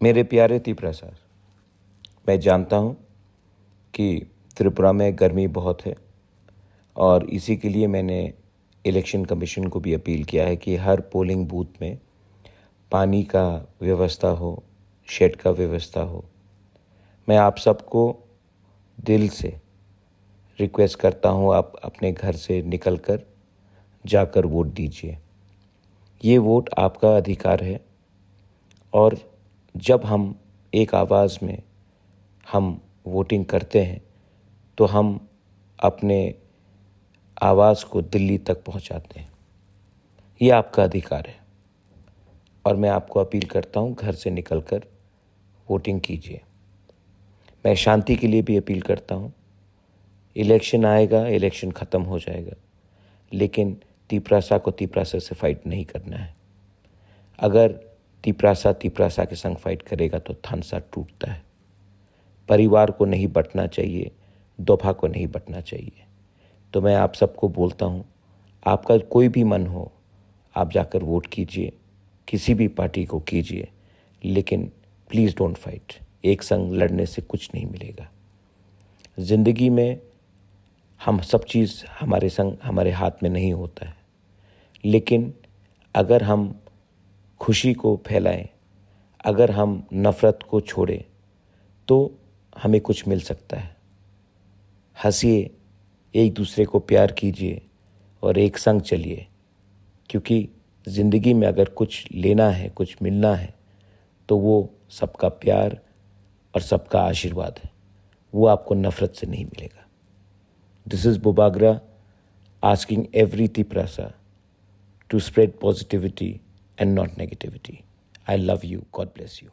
मेरे प्यारे त्रिपुरा सर, मैं जानता हूँ कि त्रिपुरा में गर्मी बहुत है और इसी के लिए मैंने इलेक्शन कमीशन को भी अपील किया है कि हर पोलिंग बूथ में पानी का व्यवस्था हो, शेड का व्यवस्था हो। मैं आप सबको दिल से रिक्वेस्ट करता हूँ, आप अपने घर से निकलकर जाकर वोट दीजिए। ये वोट आपका अधिकार है और जब हम एक आवाज़ में हम वोटिंग करते हैं तो हम अपने आवाज़ को दिल्ली तक पहुंचाते हैं। ये आपका अधिकार है और मैं आपको अपील करता हूं, घर से निकलकर वोटिंग कीजिए। मैं शांति के लिए भी अपील करता हूं। इलेक्शन आएगा, इलेक्शन ख़त्म हो जाएगा, लेकिन तिपरासा को तिपरासा से फाइट नहीं करना है। अगर तिपरासा तिपरासा के संग फाइट करेगा तो थानसा टूटता है। परिवार को नहीं बंटना चाहिए, दोफा को नहीं बंटना चाहिए। तो मैं आप सबको बोलता हूँ, आपका कोई भी मन हो, आप जाकर वोट कीजिए, किसी भी पार्टी को कीजिए, लेकिन प्लीज़ डोंट फाइट। एक संग लड़ने से कुछ नहीं मिलेगा। ज़िंदगी में हम सब चीज़ हमारे संग हमारे हाथ में नहीं होता है, लेकिन अगर हम खुशी को फैलाएं, अगर हम नफ़रत को छोड़ें तो हमें कुछ मिल सकता है। हंसिए, एक दूसरे को प्यार कीजिए और एक संग चलिए, क्योंकि ज़िंदगी में अगर कुछ लेना है, कुछ मिलना है, तो वो सबका प्यार और सबका आशीर्वाद है। वो आपको नफ़रत से नहीं मिलेगा। This is Bubagra asking every Tiprasa to spread positivity and not negativity. I love you. God bless you.